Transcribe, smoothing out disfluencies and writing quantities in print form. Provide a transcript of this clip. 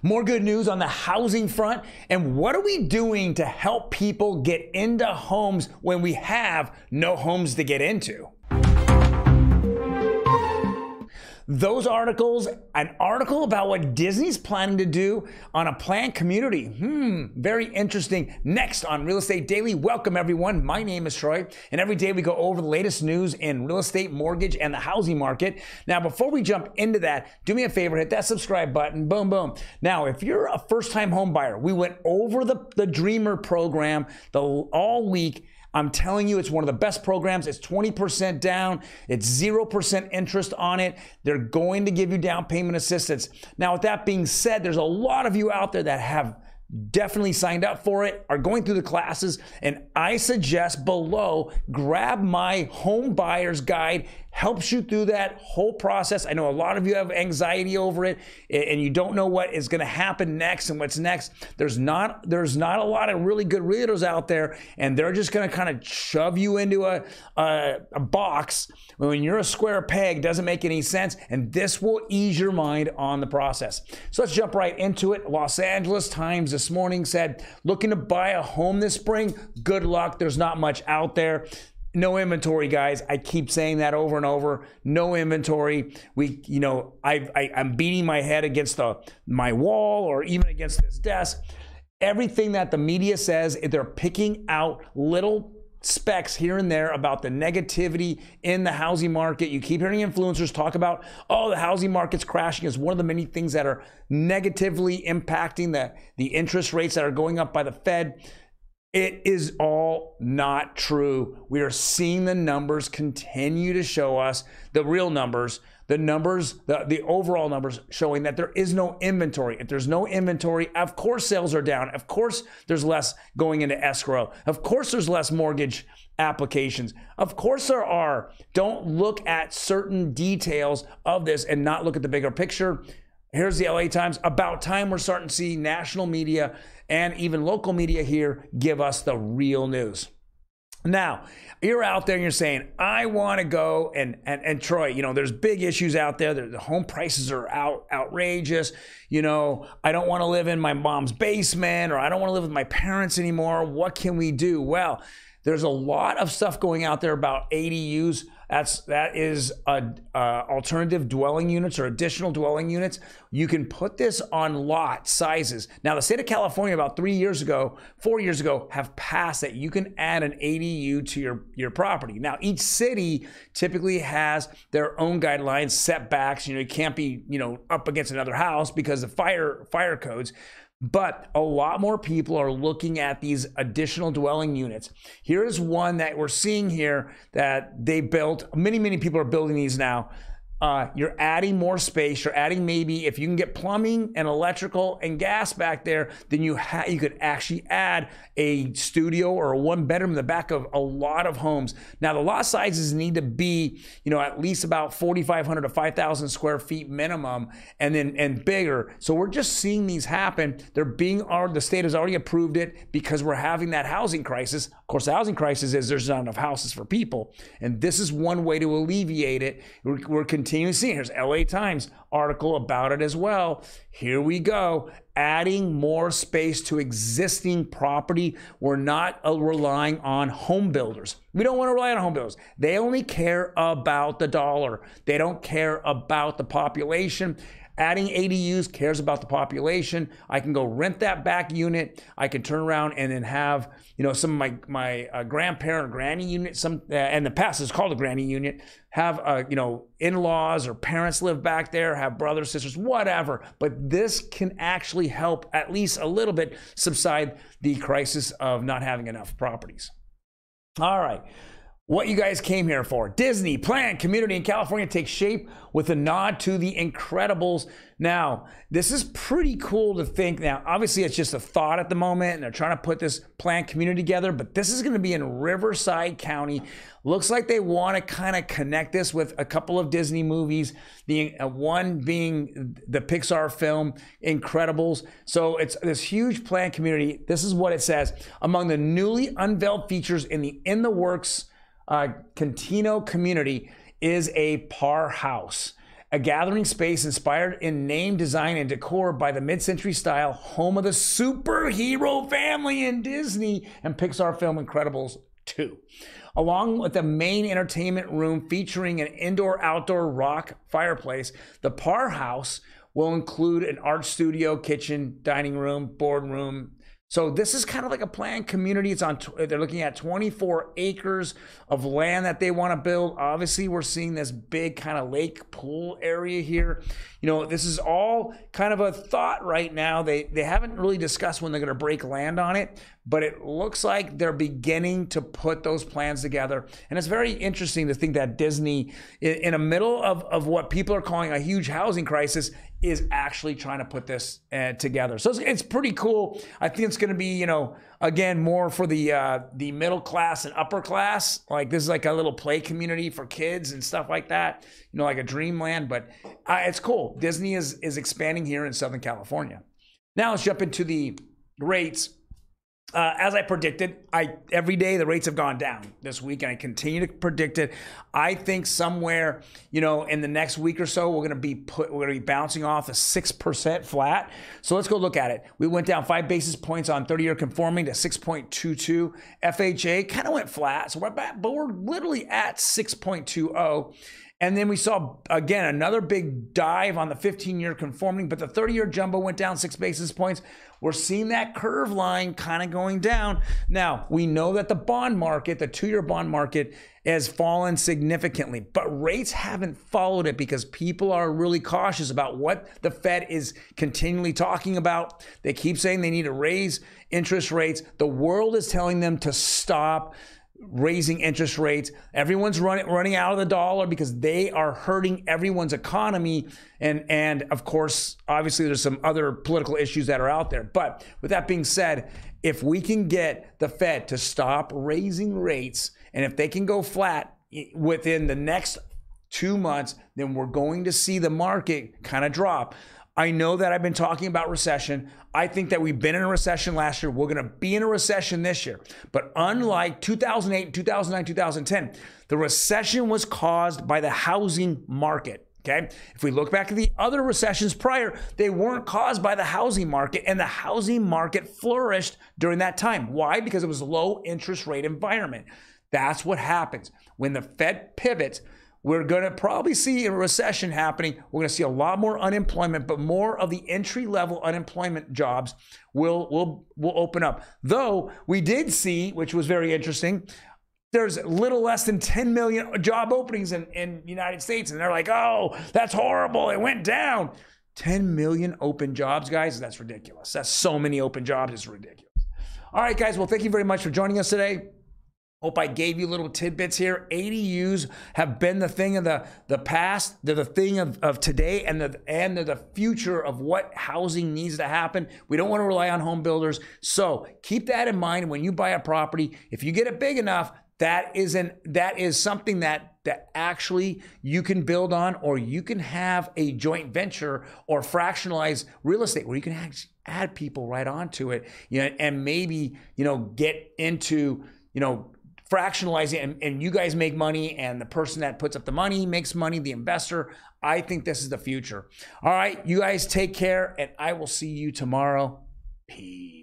More good news on the housing front, and what are we doing to help people get into homes when we have no homes to get into? Those articles, an article about what Disney's planning to do on a planned community. Very interesting. Next on Real Estate Daily. Welcome everyone. My name is Troy, and every day we go over the latest news in real estate, mortgage, and the housing market. Now, before we jump into that, do me a favor, hit that subscribe button. Boom, boom. Now, if you're a first-time home buyer, we went over the Dreamer program all week. I'm telling you, it's one of the best programs. It's 20% down. It's 0% interest on it. They're going to give you down payment assistance. Now, with that being said, there's a lot of you out there that have definitely signed up for it, are going through the classes, and I suggest below, grab my home buyer's guide. Helps you through that whole process. I know a lot of you have anxiety over it and you don't know what is going to happen next and what's next. There's not a lot of really good realtors out there, and they're just going to kind of shove you into a box when you're a square peg. Doesn't make any sense, and this will ease your mind on the process. So let's jump right into it. Los Angeles Times this morning said, looking to buy a home this spring? Good luck. There's not much out there. No inventory, guys. I keep saying that over and over. No inventory. I'm beating my head against my wall or even against this desk. Everything that the media says, they're picking out little specks here and there about the negativity in the housing market. You keep hearing influencers talk about, oh, the housing market's crashing is one of the many things that are negatively impacting the interest rates that are going up by the Fed. It is all not true. We are seeing the numbers continue to show us, the real numbers, the overall numbers showing that there is no inventory. If there's no inventory, of course sales are down. Of course there's less going into escrow. Of course there's less mortgage applications. Of course there are. Don't look at certain details of this and not look at the bigger picture. Here's the LA Times. About time we're starting to see national media and even local media here give us the real news. Now, you're out there and you're saying, I want to go and Troy, there's big issues out there. The home prices are outrageous. I don't want to live in my mom's basement, or I don't want to live with my parents anymore. What can we do? Well, there's a lot of stuff going out there about ADUs. That is alternative dwelling units or additional dwelling units. You can put this on lot sizes. Now, the state of California about 4 years ago, have passed that you can add an ADU to your property. Now, each city typically has their own guidelines, setbacks. You can't be up against another house because of fire codes. But a lot more people are looking at these additional dwelling units. Here is one that we're seeing here that they built. Many people are building these now. You're adding more space. You're adding, maybe if you can get plumbing and electrical and gas back there, then you could actually add a studio or a one bedroom in the back of a lot of homes. Now, the lot sizes need to be, at least about 4,500 to 5,000 square feet minimum, and bigger. So we're just seeing these happen. The state has already approved it because we're having that housing crisis. Of course, the housing crisis is there's not enough houses for people, and this is one way to alleviate it. We're continuing to see. Here's LA Times article about it as well. Here we go. Adding more space to existing property. We're not relying on home builders. We don't want to rely on home builders. They only care about the dollar. They don't care about the population. Adding ADUs cares about the population. I can go rent that back unit. I can turn around and then have, some of my grandparent or granny unit, in the past it's called a granny unit, have, in-laws or parents live back there, have brothers, sisters, whatever. But this can actually help at least a little bit subside the crisis of not having enough properties. All right. What you guys came here for. Disney planned community in California takes shape with a nod to The Incredibles. Now, this is pretty cool to think. Now, obviously, it's just a thought at the moment, and they're trying to put this planned community together, but this is going to be in Riverside County. Looks like they want to kind of connect this with a couple of Disney movies, one being the Pixar film Incredibles. So it's this huge planned community. This is what it says. Among the newly unveiled features in the works Cotino community is a Parr House. a gathering space inspired in name, design, and decor by the mid-century style home of the superhero family in Disney and Pixar film Incredibles 2. Along with the main entertainment room featuring an indoor-outdoor rock fireplace, the Parr House will include an art studio, kitchen, dining room, boardroom. So this is kind of like a planned community. They're looking at 24 acres of land that they want to build. Obviously, we're seeing this big kind of lake pool area here. You know, this is all kind of a thought right now. They haven't really discussed when they're going to break land on it, but it looks like they're beginning to put those plans together. And it's very interesting to think that Disney, in the middle of what people are calling a huge housing crisis, is actually trying to put this together. So it's pretty cool. I think it's going to be, you know, again, more for the middle class and upper class. Like this is like a little play community for kids and stuff like that, you know, like a dreamland. But it's cool. Disney is expanding here in Southern California. Now let's jump into the rates. As I predicted, every day the rates have gone down this week, and I continue to predict it. I think somewhere, you know, in the next week or so, we're going to be bouncing off a 6% flat. So let's go look at it. We went down 5 basis points on 30-year conforming to 6.22. FHA kind of went flat, so we're back, but we're literally at 6.20. And then we saw, again, another big dive on the 15-year conforming, but the 30-year jumbo went down 6 basis points. We're seeing that curve line kind of going down. Now, we know that the bond market, the 2-year bond market, has fallen significantly, but rates haven't followed it because people are really cautious about what the Fed is continually talking about. They keep saying they need to raise interest rates. The world is telling them to stop raising interest rates. Everyone's running out of the dollar because they are hurting everyone's economy. And of course, obviously there's some other political issues that are out there. But with that being said, if we can get the Fed to stop raising rates, and if they can go flat within the next 2 months, then we're going to see the market kind of drop. I know that I've been talking about recession. I think that we've been in a recession last year. We're going to be in a recession this year. But unlike 2008, 2009, 2010, the recession was caused by the housing market. Okay. If we look back at the other recessions prior, they weren't caused by the housing market, and the housing market flourished during that time. Why? Because it was a low interest rate environment. That's what happens when the Fed pivots. We're going to probably see a recession happening. We're going to see a lot more unemployment, but more of the entry-level unemployment jobs will open up. Though we did see, which was very interesting, there's a little less than 10 million job openings in the United States. And they're like, oh, that's horrible. It went down. 10 million open jobs, guys. That's ridiculous. That's so many open jobs. It's ridiculous. All right, guys. Well, thank you very much for joining us today. Hope I gave you little tidbits here. ADUs have been the thing of the past. They're the thing of today, and they're the future of what housing needs to happen. We don't want to rely on home builders. So keep that in mind when you buy a property. If you get it big enough, that is something that actually you can build on, or you can have a joint venture or fractionalized real estate where you can actually add people right onto it, you know, and maybe, you know, get into, you know, fractionalizing, and you guys make money, and the person that puts up the money makes money, the investor. I think this is the future. All right, you guys take care, and I will see you tomorrow. Peace.